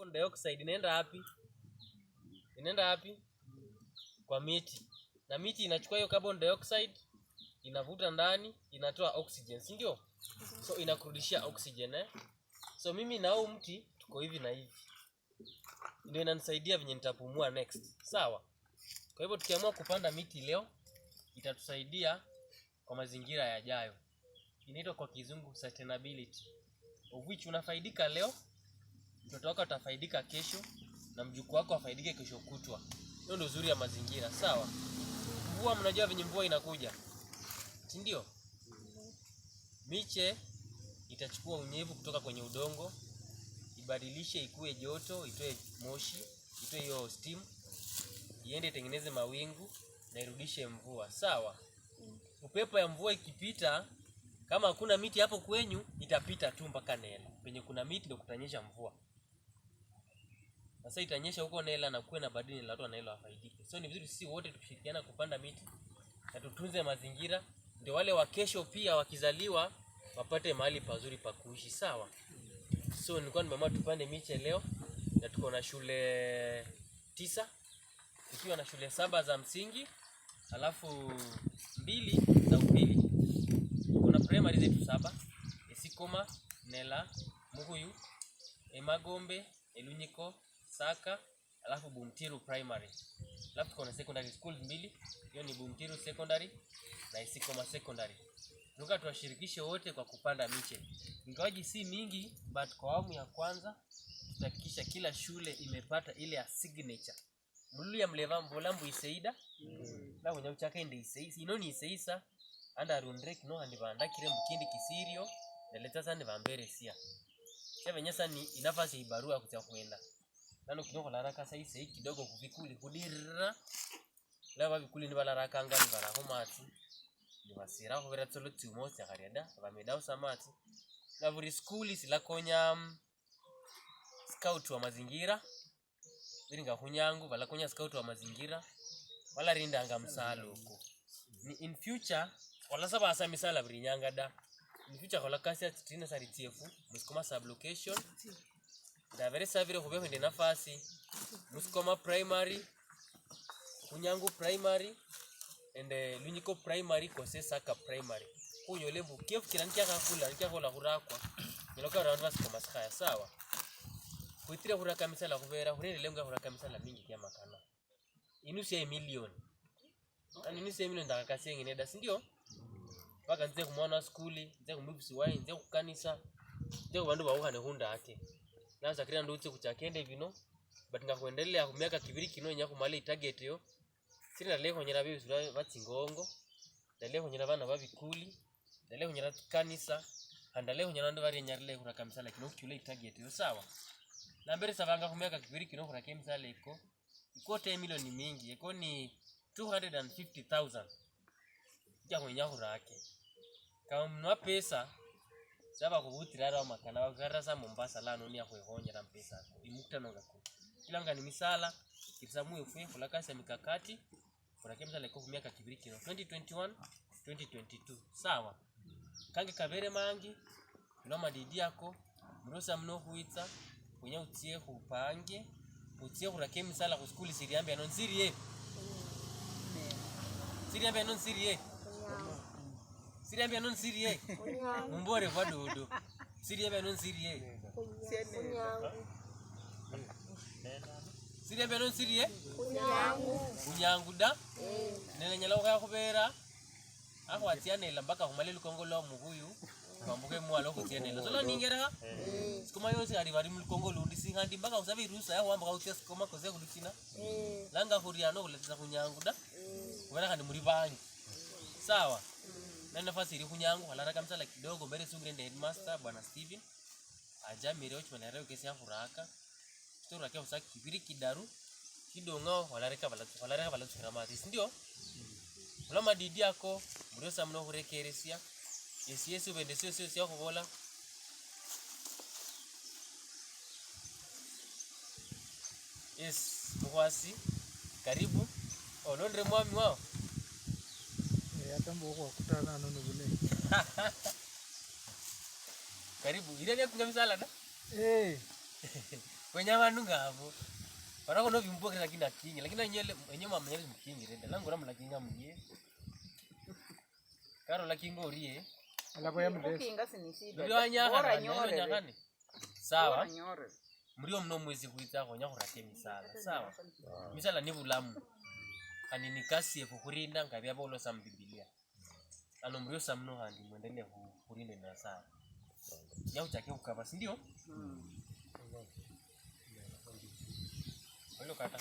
carbon dioxide inaenda wapi? Inaenda wapi? Kwa miti. Na miti inachukua hiyo carbon dioxide, inavuta ndani, inatoa oxygen, si ndio? So inakurudishia oxygen So mimi na huu mti tuko hivi na hivi. Ndio inanisaidia venye nitapumua next. Sawa? Kwa hivyo tukiamua kupanda miti leo itatusaidia kwa mazingira yajayo. Inaitwa kwa kizungu sustainability. Of which unafaidika leo, mtoto wako atafaidika kesho na mjukuu wako afaidike kesho kutwa. Hiyo ndio uzuri ya mazingira, sawa? Mvua, mnajua venye mvua inakuja, si ndio? Miche itachukua unyevu kutoka kwenye udongo, ibadilishe ikue joto, itoe moshi, itoe hiyo steam, iende itengeneze mawingu na irudishe mvua, sawa? Upepo ya mvua ikipita, kama hakuna miti hapo kwenyu, itapita tu mpaka Nela. Penye kuna miti ndio kutanyesha mvua. Sasa itanyesha huko Nela na kuwe na badini la watu wa Nela wafaidike. So ni vizuri sisi wote tukishirikiana kupanda miti na tutunze mazingira, ndio wale wa kesho pia wakizaliwa wapate mahali pazuri pa kuishi, sawa? So nilikuwa nimeamua tupande miche leo na tuko na shule 9, tukiwa na shule 7 za msingi, alafu 2 za upili. Kuna primary zetu 7, Esikoma, Nela, Muguyu, Emagombe, Elunyiko, Saka, alafu Bumtiru primary. Alafu kuna secondary schools 2, hiyo ni Bumtiru secondary na Esikoma secondary. Tunataka tuwashirikishe wote kwa kupanda miche. Ingawaji si mingi, but kwa awamu ya kwanza tutahakikisha kila shule imepata ile ya signature. Mulu ya mleva mbolambu iseida, na unyauchaka inde iseisa, inoni iseisa, anda rundrek no handi vanda kire mkindi kisirio, na leta sani vambere siya. Chave nyasa ni inafasi ibarua kutia kuenda. Nano kinoko laraka sa isei kidogo kufikuli kudirra. Lava vikuli nivala rakanga nivala homati. Nimasira kuvera tsolo tsumosi ya kariada, vamedao samati. Lavuri skuli sila konya scout wa mazingira. Viringa hunyangu, vala konya scout wa mazingira. Wala rinda anga msalo huko. Ni in future, wala saba asa misala virinyanga da. In future wala kasi ya titina sari tiefu, musikoma sublocation. Da vere savire kubeho ndi nafasi. Musikoma primary, Hunyangu primary, and Lunyiko primary, Kose Saka primary. Kunyo lembu, kiefu kila nikia kula hurakwa. Niloka raundvasi kwa maskaya, sawa? Kuitira huraka misala kuvera, hurende lemga huraka misala mingi kia makana. Inusi ya milioni. Inusi ya milioni ndakakasi yengi neda, sindio? Waka nze kumwana skuli, nze kumibisi wai, nze kukanisa, nze kubandu bawuhane hunda ake. Nasa kira nduti kuchakende vino, but nga kuendelea kumiaka kibiri kino nyaku mali target yo. Siri leo nyera bibi sura batsingongo, leo nyera bana babikuli, leo nyera kanisa, handa leo nyera ndo bari nyarle kuraka misala kino kule target yo, sawa? Na mbere sabanga kumiaka kibiri kino kuraka misala iko 10 milioni mingi, iko ni 250,000. Kya kwenye kurake. Kama mwa pesa saba kubutirara makana wakara sa Mombasa la noni akwehonyera mpesa ko imukta nonga ko kilanga ni misala kisamu yofwe kulakasa mikakati kurake misala ko miaka kibiri kino 2021 2022, sawa? Kange kabere mangi no madidi yako mrosa mno huitsa kunya utie kupange utie kurake misala ku skuli siriambe non sirie siriambe non sirie Siriambe non sirie. Mumbore kwa dodo. Siriambe non sirie. Siriambe non sirie. Unyangu da. Nene nyala kwa kubera. Ako atiane lambaka humalelu Kongo lo muhuyu. Mambuke mwalo kutiane lo. Solo ningera. Sikoma yose arivari mu Kongo lundi singandi mbaka usabi rusa ya wamba utia sikoma koze kudutina. Langa huriano kuleta kunyangu da. Wala kandi muri bangi. Sawa? Na nafasi iri kunyangu halaraka msala kidogo mbele sungende headmaster bwana Steven aja mireo chmanareo kesi ya furaka sura kia usaki kibiri kidaru kidongo halareka balatu kiramati, ndio wala madidi yako mrosa mno hurekeresia yes ubende sio kubola yes mwasi karibu olondre mwami wao Tambo kwa kutana nono vile. Karibu. Ile ni kunga misala da? Kwenye manunga hapo. Parako no vimbo kina kina kingi lakini nyenye mama nyele mkingi rende langu ramu lakinga mgie. Karo lakinga urie. Alapo ya mdes. Kinga sinishida. Ndio anyaka nyakani. Sawa. Nyore. Mrio mno mwezi kuita konya kurate misala. Sawa. Misala ni bulamu. Ani nikasi kukurinda ngabya bolo sam Biblia. Ano mrio samno handi muendelee kurinde na sawa. Yau chake ukava, si ndio? Wale kata